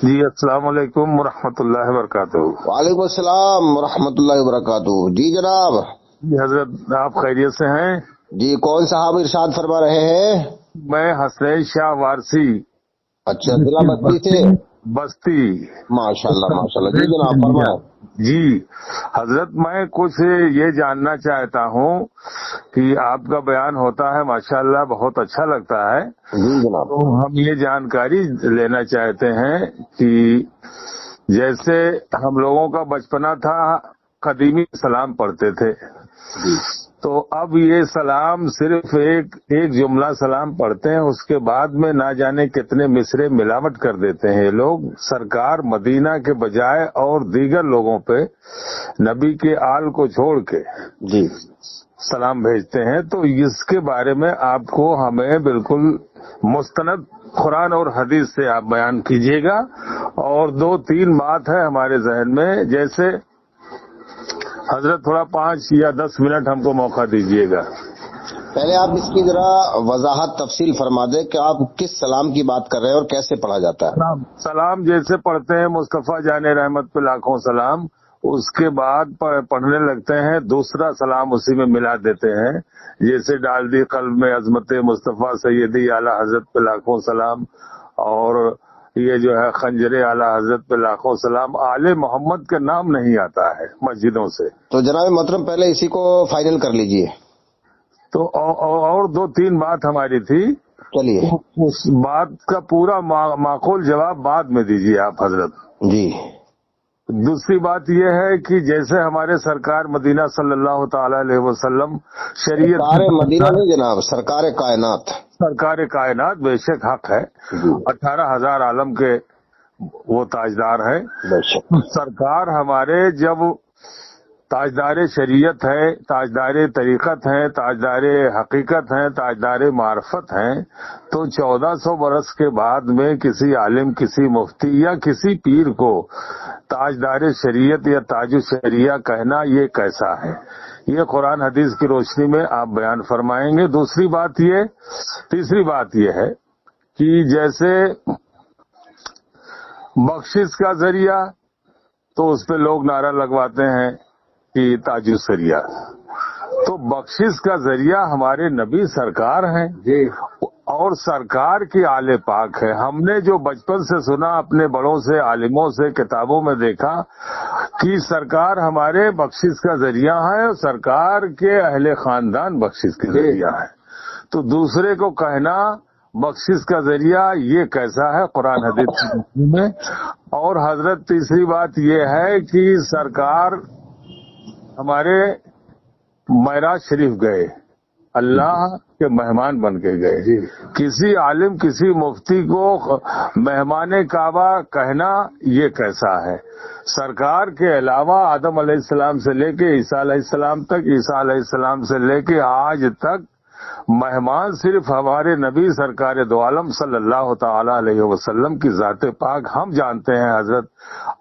جی السلام علیکم ورحمۃ اللہ وبرکاتہ۔ وعلیکم السلام ورحمۃ اللہ وبرکاتہ۔ جی جناب۔ جی حضرت، آپ خیریت سے ہیں؟ جی کون صاحب ارشاد فرما رہے ہیں؟ میں حسنین شاہ وارسی، اچھا، ضلع بستی سے؟ بستی۔ ماشاء اللہ ماشاء اللہ۔ جی جناب فرمائیں۔ جی حضرت، میں کچھ یہ جاننا چاہتا ہوں کہ آپ کا بیان ہوتا ہے ماشاءاللہ بہت اچھا لگتا ہے، جی جناب۔ تو ہم یہ جانکاری لینا چاہتے ہیں کہ جیسے ہم لوگوں کا بچپنا تھا، قدیمی سلام پڑھتے تھے، جی تو اب یہ سلام صرف ایک جملہ سلام پڑھتے ہیں، اس کے بعد میں نہ جانے کتنے مصرے ملاوٹ کر دیتے ہیں یہ لوگ۔ سرکار مدینہ کے بجائے اور دیگر لوگوں پہ نبی کے آل کو چھوڑ کے جی سلام بھیجتے ہیں، تو اس کے بارے میں آپ کو ہمیں بالکل مستند قرآن اور حدیث سے آپ بیان کیجیے گا۔ اور 2-3 بات ہے ہمارے ذہن میں، جیسے حضرت تھوڑا 5 یا 10 منٹ ہم کو موقع دیجیے گا۔ پہلے آپ اس کی ذرا وضاحت تفصیل فرما دیں کہ آپ کس سلام کی بات کر رہے ہیں اور کیسے پڑھا جاتا ہے؟ سلام جیسے پڑھتے ہیں مصطفیٰ جان رحمت پہ لاکھوں سلام، اس کے بعد پڑھنے لگتے ہیں دوسرا سلام اسی میں ملا دیتے ہیں، جیسے ڈال دی قلب میں عظمت مصطفیٰ سیدی اعلیٰ حضرت پہ لاکھوں سلام، اور یہ جو ہے خنجر اعلیٰ حضرت پہ لاکھوں سلام۔ آل محمد کا نام نہیں آتا ہے مسجدوں سے، تو جناب محترم پہلے اسی کو فائنل کر لیجئے۔ تو اور 2-3 بات ہماری تھی، چلیے۔ اس بات کا پورا معقول جواب بعد میں دیجیے آپ حضرت۔ جی دوسری بات یہ ہے کہ جیسے ہمارے سرکار مدینہ صلی اللہ تعالی علیہ وسلم شریعت سرکار مدینہ نہیں جناب، سرکار کائنات۔ سرکار کائنات بے شک حق ہے، 18,000 عالم کے وہ تاجدار ہیں۔ بے شک۔ سرکار ہمارے جب تاجدار شریعت ہے، تاجدار طریقت ہیں، تاجدار حقیقت ہیں، تاجدار معرفت ہیں، تو 1400 برس کے بعد میں کسی عالم، کسی مفتی یا کسی پیر کو تاجدار شریعت یا تاج الشریعہ کہنا یہ کیسا ہے؟ یہ قرآن حدیث کی روشنی میں آپ بیان فرمائیں گے۔ تیسری بات یہ ہے کہ جیسے بخشش کا ذریعہ، تو اس پہ لوگ نعرہ لگواتے ہیں کہ تاج الشریعہ، تو بخشش کا ذریعہ ہمارے نبی سرکار ہیں اور سرکار کی آل پاک ہے۔ ہم نے جو بچپن سے سنا، اپنے بڑوں سے، عالموں سے، کتابوں میں دیکھا کہ سرکار ہمارے بخشش کا ذریعہ ہے اور سرکار کے اہل خاندان بخشش کا ذریعہ ہے، تو دوسرے کو کہنا بخشش کا ذریعہ یہ کیسا ہے قرآن حدیث میں؟ اور حضرت تیسری بات یہ ہے کہ سرکار ہمارے معراج شریف گئے، اللہ کے مہمان بن کے گئے، کسی عالم، کسی مفتی کو مہمان کعبہ کہنا یہ کیسا ہے؟ سرکار کے علاوہ آدم علیہ السلام سے لے کے عیسیٰ علیہ السلام تک، عیسیٰ علیہ السلام سے لے کے آج تک مہمان صرف ہمارے نبی سرکار دو عالم صلی اللہ تعالی علیہ وسلم کی ذات پاک ہم جانتے ہیں حضرت۔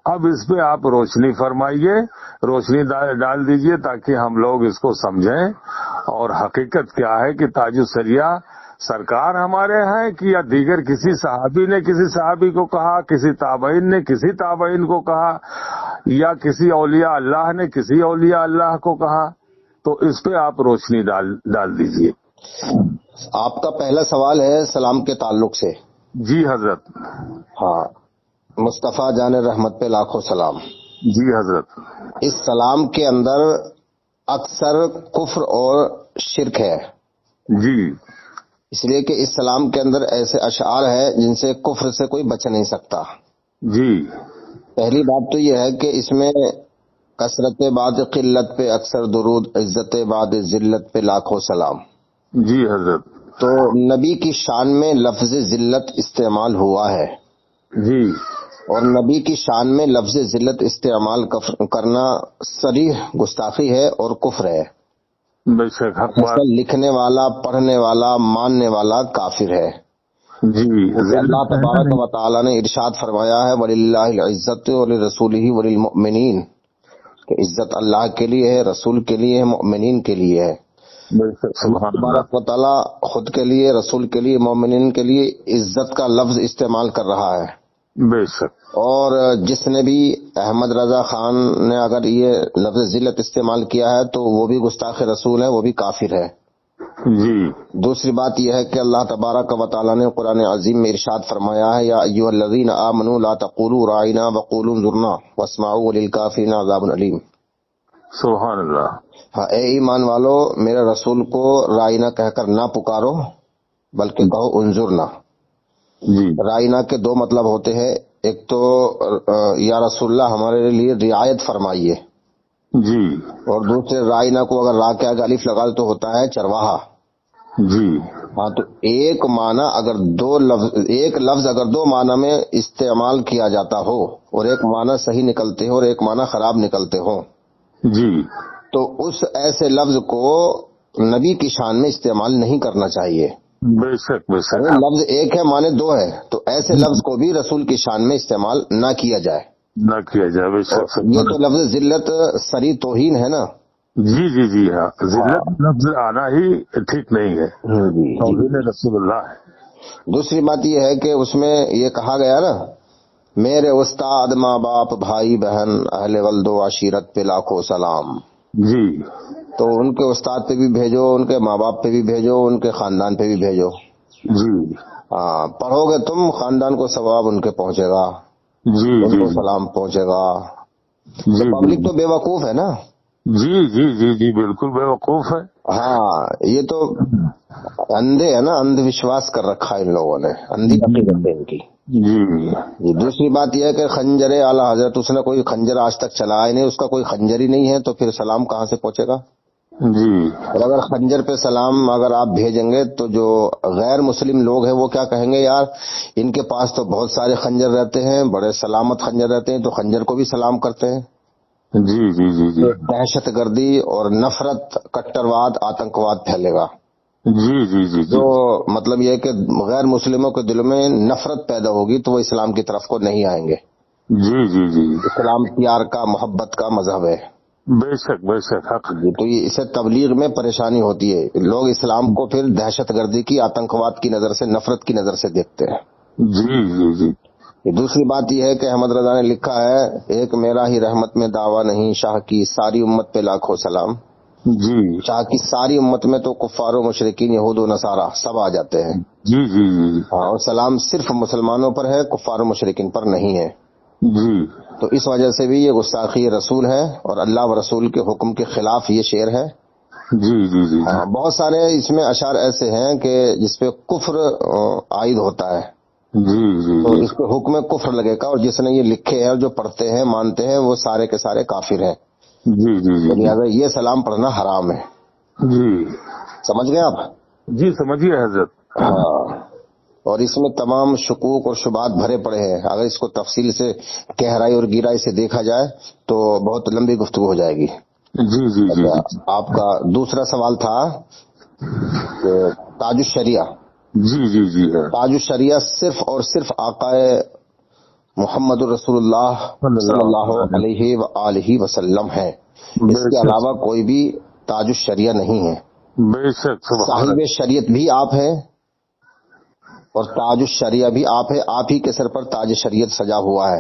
اب اس پہ آپ روشنی فرمائیے، روشنی ڈال دیجئے تاکہ ہم لوگ اس کو سمجھیں، اور حقیقت کیا ہے کہ تاج الشریعہ سرکار ہمارے ہیں کہ یا دیگر کسی صحابی نے کسی صحابی کو کہا، کسی تابعین نے کسی تابعین کو کہا، یا کسی اولیاء اللہ نے کسی اولیاء اللہ کو کہا؟ تو اس پہ آپ روشنی ڈال دیجئے۔ آپ کا پہلا سوال ہے سلام کے تعلق سے۔ جی حضرت۔ ہاں، مصطفیٰ جان رحمت پہ لاکھوں سلام۔ جی حضرت۔ اس سلام کے اندر اکثر کفر اور شرک ہے، جی، اس لیے کہ اس سلام کے اندر ایسے اشعار ہیں جن سے کفر سے کوئی بچ نہیں سکتا۔ جی، پہلی بات تو یہ ہے کہ اس میں کثرت بعد قلت پہ اکثر درود، عزت بعد ذلت پہ لاکھوں سلام۔ جی حضرت۔ تو نبی کی شان میں لفظ ذلت استعمال ہوا ہے، جی، اور نبی کی شان میں لفظ ذلت استعمال کرنا صریح گستاخی ہے اور کفر ہے۔ بے شک حق بات۔ لکھنے والا، پڑھنے والا، ماننے والا کافر ہے۔ جی، اللہ تبارک و تعالی نے ارشاد فرمایا ہے وَلِلَّهِ الْعِزَّةُ وَلِرَسُولِهِ وَلِلْمُؤْمِنِينَ، کہ عزت اللہ کے لیے ہے، رسول کے لیے ہے، مؤمنین کے لیے ہے۔ اللہ تبارک و تعالی خود کے لیے، رسول کے لیے، مومنین کے لیے عزت کا لفظ استعمال کر رہا ہے۔ بے شک. اور جس نے بھی احمد رضا خان نے اگر یہ لفظ ذلت استعمال کیا ہے تو وہ بھی گستاخ رسول ہے، وہ بھی کافر ہے. جی. دوسری بات یہ ہے کہ اللہ تبارک و تعالیٰ نے قرآن عظیم میں ارشاد فرمایا ہے، یا ایھا الذین آمنوا لا تقولوا راعنا وقولوا انظرنا واسمعوا وللکافرین عذاب علیم. سبحان اللہ. ہاں، اے ایمان والو، میرے رسول کو رائنا کہہ کر نہ پکارو بلکہ کہو انظرنا. جی. رائنا کے دو مطلب ہوتے ہیں، ایک تو یا رسول اللہ ہمارے لیے رعایت فرمائیے، جی. اور دوسرے رائنا کو اگر را کے آگے الف لگا دو تو ہوتا ہے چرواہا. جی. ہاں، تو ایک لفظ اگر دو معنی میں استعمال کیا جاتا ہو اور ایک معنی صحیح نکلتے ہو اور ایک معنی خراب نکلتے ہو، جی. تو اس ایسے لفظ کو نبی کی شان میں استعمال نہیں کرنا چاہیے. بے شک بے شک. لفظ ایک ہے، معنی دو ہے، تو ایسے لفظ کو بھی رسول کی شان میں استعمال نہ کیا جائے. نہ کیا جائے. بے شک. یہ تو لفظ ذلت سری توہین ہے نا. جی جی جی. ہاں، ذلت لفظ آنا ہی ٹھیک نہیں ہے. توہین رسول اللہ ہے. دوسری بات یہ ہے کہ اس میں یہ کہا گیا نا، میرے استاد، ماں باپ، بھائی بہن، اہل ولد و عشیرت پہ لاکھوں سلام. جی. تو ان کے استاد پہ بھی بھیجو، ان کے ماں باپ پہ بھی بھیجو، ان کے خاندان پہ بھی بھیجو. جی. ہاں، پڑھو گے تم، خاندان کو ثواب ان کے پہنچے گا، جی. ان جی. کو سلام پہنچے گا. جی. پبلک تو بے وقوف ہے نا. جی جی جی جی بالکل بے وقوف ہے. ہاں، یہ تو اندھے ہے نا، اندھ وشواس کر رکھا ہے ان لوگوں نے، اندھی عقیدت ہے ان کی. جی. دوسری بات یہ ہے کہ خنجر اعلی حضرت، اس نے کوئی خنجر آج تک چلایا ہی نہیں، اس کا کوئی خنجر ہی نہیں ہے، تو پھر سلام کہاں سے پہنچے گا؟ جی. اور اگر خنجر پہ سلام اگر آپ بھیجیں گے تو جو غیر مسلم لوگ ہیں وہ کیا کہیں گے، یار ان کے پاس تو بہت سارے خنجر رہتے ہیں، بڑے سلامت خنجر رہتے ہیں، تو خنجر کو بھی سلام کرتے ہیں. جی. جی. جی. جی. دہشت گردی اور نفرت، کٹرواد، آتنکواد پھیلے گا. جی. جی. جی. جو مطلب یہ ہے کہ غیر مسلموں کے دلوں میں نفرت پیدا ہوگی تو وہ اسلام کی طرف کو نہیں آئیں گے. جی. جی. جی. اسلام پیار کا، محبت کا مذہب ہے. بے شک بے شک حق. تو یہ اسے تبلیغ میں پریشانی ہوتی ہے، لوگ اسلام کو پھر دہشت گردی کی، آتنکواد کی نظر سے، نفرت کی نظر سے دیکھتے ہیں. جی. جی. جی. دوسری بات یہ ہے کہ احمد رضا نے لکھا ہے، ایک میرا ہی رحمت میں دعویٰ نہیں، شاہ کی ساری امت پہ لاکھوں سلام. جی. شاہ کی ساری امت میں تو کفار و مشرکین، یہود و نصارہ سب آ جاتے ہیں. جی. جی. جی. ہاں، اور سلام صرف مسلمانوں پر ہے، کفار و مشرکین پر نہیں ہے. جی. تو اس وجہ سے بھی یہ گستاخی رسول ہے اور اللہ و رسول کے حکم کے خلاف یہ شعر ہے. جی. جی. جی. ہاں، بہت سارے اس میں اشعار ایسے ہیں کہ جس پہ کفر عائد ہوتا ہے، جی. جی. تو جی. اس پہ حکم کفر لگے گا، اور جس نے یہ لکھے ہیں اور جو پڑھتے ہیں مانتے ہیں وہ سارے کے سارے کافر ہیں. جی. جی. جی. لہٰذا یہ سلام پڑھنا حرام ہے. جی. سمجھ گئے آپ؟ جی سمجھیے حضرت. ہاں، اور اس میں تمام شکوک اور شبہات بھرے پڑے ہیں. اگر اس کو تفصیل سے، گہرائی اور گہرائی سے دیکھا جائے تو بہت لمبی گفتگو ہو جائے گی. جی. جی. جی. اچھا، آپ کا دوسرا سوال تھا کہ تاج الشریعہ. جی. جی. جی. تاج الشریعہ صرف اور صرف آقا محمد الرسول اللہ صلی اللہ علیہ وآلہ وسلم ہے. اس کے علاوہ کوئی بھی تاج الشریعہ نہیں ہے. بے شک. صاحب شریعت بھی آپ ہیں اور تاج الشریعہ بھی آپ ہے. آپ ہی کے سر پر تاج شریعت سجا ہوا ہے.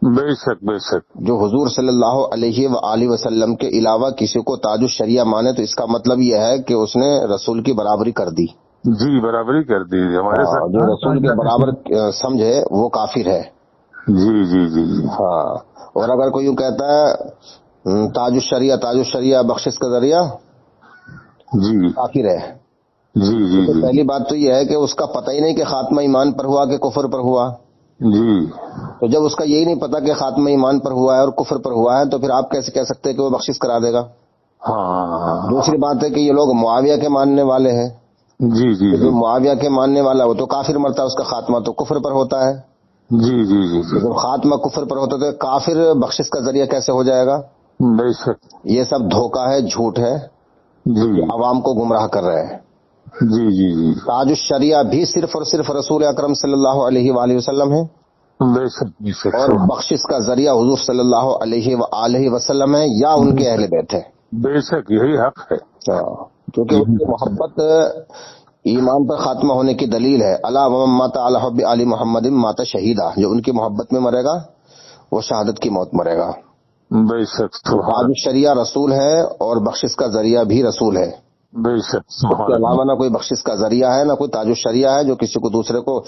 بے شک بے شک. جو حضور صلی اللہ علیہ وآلہ وسلم کے علاوہ کسی کو تاج الشریعہ مانے تو اس کا مطلب یہ ہے کہ اس نے رسول کی برابری کر دی. جی برابری کر دی ہمارے ساتھ. جو رسول کے برابر سمجھے وہ کافر ہے. جی. جی. جی. جی. ہاں، اور اگر کوئی یوں کہتا ہے تاج الشریعہ، تاج الشریعہ بخشش کا ذریعہ، جی. کافر ہے. جی. جی. تو جی. پہلی بات تو یہ ہے کہ اس کا پتہ ہی نہیں کہ خاتمہ ایمان پر ہوا کہ کفر پر ہوا. جی. تو جب اس کا یہی نہیں پتا کہ خاتمہ ایمان پر ہوا ہے اور کفر پر ہوا ہے تو پھر آپ کیسے کہہ سکتے کہ وہ بخشش کرا دے گا؟ ہاں. دوسری بات ہے کہ یہ لوگ معاویہ کے ماننے والے ہیں. جی. جی. جو معاویہ کے ماننے والا وہ تو کافر مرتا ہے، اس کا خاتمہ تو کفر پر ہوتا ہے. جی. جی. جی. جی. جب خاتمہ کفر پر ہوتا ہے تو کافر بخشش کا ذریعہ کیسے ہو جائے گا؟ بے شک. یہ سب دھوکہ ہے، جھوٹ ہے، جی. عوام کو گمراہ کر رہے ہیں. جی. جی. جی. تاج الشریعہ بھی صرف اور صرف رسول اکرم صلی اللہ علیہ وآلہ وسلم ہے، بے شک. بے شک. اور بخشش کا ذریعہ حضور صلی اللہ علیہ وآلہ وسلم ہے یا ان کے اہل بیت ہے. بے شک یہی حق ہے. کیونکہ ان کی محبت ایمان پر خاتمہ ہونے کی دلیل ہے. الا ومن مات علی حب آل محمد مات شہیدا، جو ان کی محبت میں مرے گا وہ شہادت کی موت مرے گا. بے شک تاج الشریعہ رسول ہے اور بخشش کا ذریعہ بھی رسول ہے. بے شک اس کے علاوہ نہ کوئی بخشش کا ذریعہ ہے، نہ کوئی تاج الشریعہ ہے جو کسی کو دوسرے کو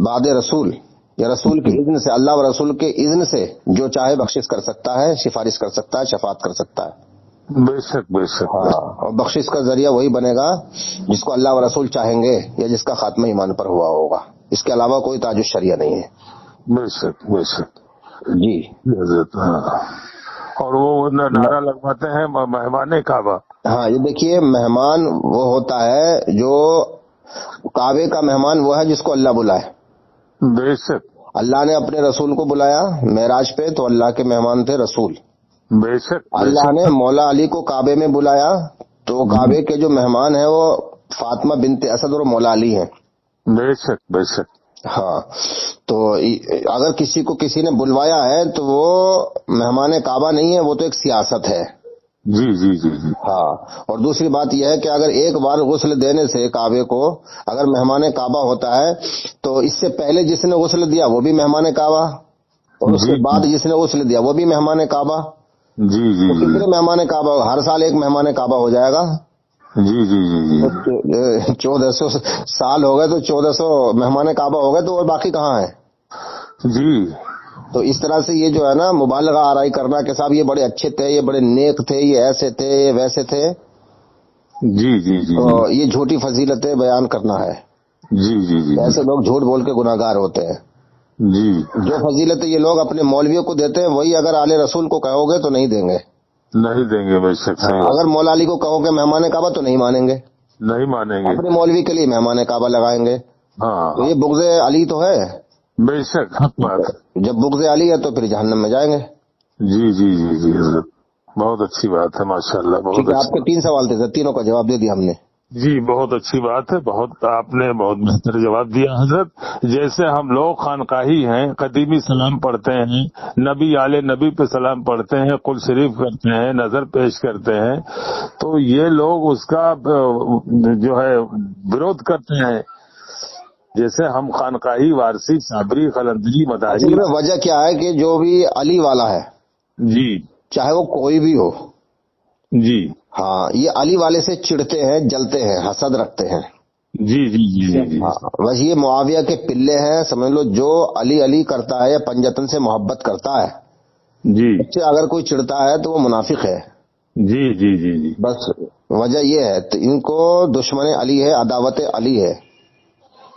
بعد رسول یا رسول کے اذن سے، اللہ و رسول کے اذن سے جو چاہے بخشش کر سکتا ہے، سفارش کر سکتا ہے، شفاعت کر سکتا ہے. بے شک بے شک. ہاں، اور بخشش کا ذریعہ وہی بنے گا جس کو اللہ و رسول چاہیں گے یا جس کا خاتمہ ایمان پر ہوا ہوگا. اس کے علاوہ کوئی تاج الشریعہ نہیں ہے. بے شک بے شک. جی حضرت اور وہ نعرہ لگواتے ہیں مہمان کعبہ. ہاں، یہ دیکھیے مہمان وہ ہوتا ہے جو کعبے کا مہمان وہ ہے جس کو اللہ بلائے. بے شک. اللہ نے اپنے رسول کو بلایا معراج پہ تو اللہ کے مہمان تھے رسول. بے شک. اللہ نے مولا علی کو کعبے میں بلایا تو کعبے کے جو مہمان ہیں وہ فاطمہ بنت اسد اور مولا علی ہیں. بے شک بے شک. ہاں، تو اگر کسی کو کسی نے بلوایا ہے تو وہ مہمان کعبہ نہیں ہے، وہ تو ایک سیاست ہے. جی جی جی جی. ہاں، اور دوسری بات یہ ہے کہ اگر ایک بار غسل دینے سے کعبے کو اگر مہمان کعبہ ہوتا ہے تو اس سے پہلے جس نے غسل دیا وہ بھی مہمان کعبہ اور اس کے بعد جس نے غسل دیا وہ بھی مہمان کعبہ. جی جی تو کتنے مہمان کعبہ؟ ہر سال ایک مہمان کعبہ ہو جائے گا. جی جی جی جی. 1400 سال ہو گئے تو 1400 مہمان کعبہ ہو گئے تو اور باقی کہاں ہیں؟ جی. تو اس طرح سے یہ جو ہے نا مبالغہ آرائی کرنا کہ صاحب یہ بڑے اچھے تھے، یہ بڑے نیک تھے، یہ ایسے تھے، یہ ویسے تھے، جی جی جی. تو یہ جھوٹی فضیلتیں بیان کرنا ہے. جی جی جی. ایسے لوگ جھوٹ بول کے گناہگار ہوتے ہیں. جی. جو فضیلتیں یہ لوگ اپنے مولویوں کو دیتے ہیں وہی اگر آل رسول کو کہو گے تو نہیں دیں گے. نہیں دیں گے. بے شک. اگر مولا علی کو کہو گے مہمان کعبہ تو نہیں مانیں گے، نہیں مانیں گے. اپنے مولوی کے لیے مہمان کعبہ لگائیں گے. ہاں. تو یہ بغض علی تو ہے. بے شک. حق بات. جب بغض علی ہے تو پھر جہنم میں جائیں گے. جی جی جی جی حضرت بہت اچھی بات ہے ماشاء اللہ. بہت ٹھیک ہے، آپ اچھی. کے 3 سوال تھے، تینوں کا جواب دے دیا ہم نے. جی بہت اچھی بات ہے. بہت آپ نے بہت بہتر جواب دیا حضرت. جیسے ہم لوگ خانقاہی ہیں، قدیمی سلام پڑھتے ہیں، نبی آل نبی پہ سلام پڑھتے ہیں، قل شریف کرتے ہیں، نظر پیش کرتے ہیں، تو یہ لوگ اس کا جو ہے وروଧ کرتے ہیں. جیسے ہم خانقاہی، وارسی، صابری، قلندری، مداری. اصل میں وجہ کیا ہے کہ جو بھی علی والا ہے جی. چاہے وہ کوئی بھی ہو، جی. ہاں، یہ علی والے سے چڑھتے ہیں، جلتے ہیں، حسد رکھتے ہیں. جی جی جی جی جی. بس یہ معاویہ کے پلے ہیں، سمجھ لو. جو علی علی کرتا ہے یا پنجتن سے محبت کرتا ہے، جی اس سے اگر کوئی چڑھتا ہے تو وہ منافق ہے. جی جی جی جی. بس وجہ یہ ہے. تو ان کو دشمن علی ہے، عداوت علی ہے.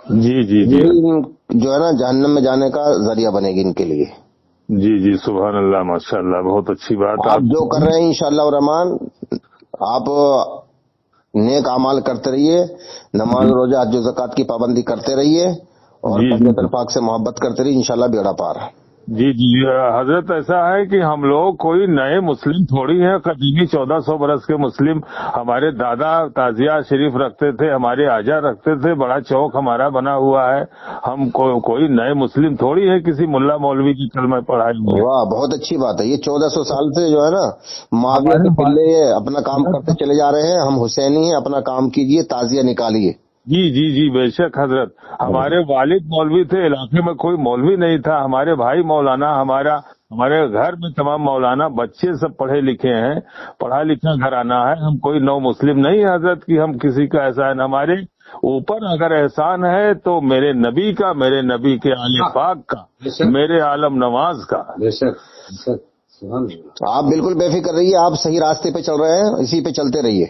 جی جی جی. یہی جو ہے نا جہنم میں جانے کا ذریعہ بنے گی ان کے لیے. جی جی سبحان اللہ ماشاء اللہ بہت اچھی بات. آپ جو کر رہے ہیں انشاءاللہ الرحمن آپ نیک اعمال کرتے رہیے، نماز روزہ حج و زکوٰۃ کی پابندی کرتے رہیے اور پنجتن پاک سے محبت کرتے رہیے، انشاءاللہ بیڑا پار. جی جی حضرت ایسا ہے کہ ہم لوگ کوئی نئے مسلم تھوڑی ہیں. قدیمی 1400 برس کے مسلم ہمارے دادا تازیہ شریف رکھتے تھے، ہمارے آجا رکھتے تھے، بڑا چوک ہمارا بنا ہوا ہے. ہم کوئی نئے مسلم تھوڑی ہے کسی ملا مولوی کی کلمہ پڑھائی ہوئی. واہ، بہت اچھی بات ہے. یہ 1400 سال سے جو ہے نا معاویہ کے پلے اپنا کام کرتے چلے جا رہے ہیں. ہم حسینی ہیں، اپنا کام کیجئے، تعزیہ نکالیے. جی جی جی بے شک حضرت. ہمارے والد مولوی تھے، علاقے میں کوئی مولوی نہیں تھا. ہمارے بھائی مولانا، ہمارے گھر میں تمام مولانا، بچے سب پڑھے لکھے ہیں، پڑھا لکھا گھرانہ ہے. ہم کوئی نو مسلم نہیں ہے حضرت کہ ہم کسی کا احسان. ہمارے اوپر اگر احسان ہے تو میرے نبی کا، میرے نبی کے آل پاک کا، میرے عالم نواز کا. آپ بالکل بے فکر رہیے، آپ صحیح راستے پہ چل رہے ہیں، اسی پہ چلتے رہیے.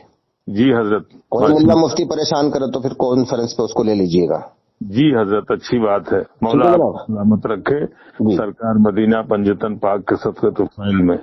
جی حضرت. کوئی ملا مفتی پریشان کرے تو پھر کانفرنس پہ اس کو لے لیجئے گا. جی حضرت اچھی بات ہے. مولا آپ سلامت رکھے. سرکار مدینہ پنجتن پاک کے صدقہ طفیل میں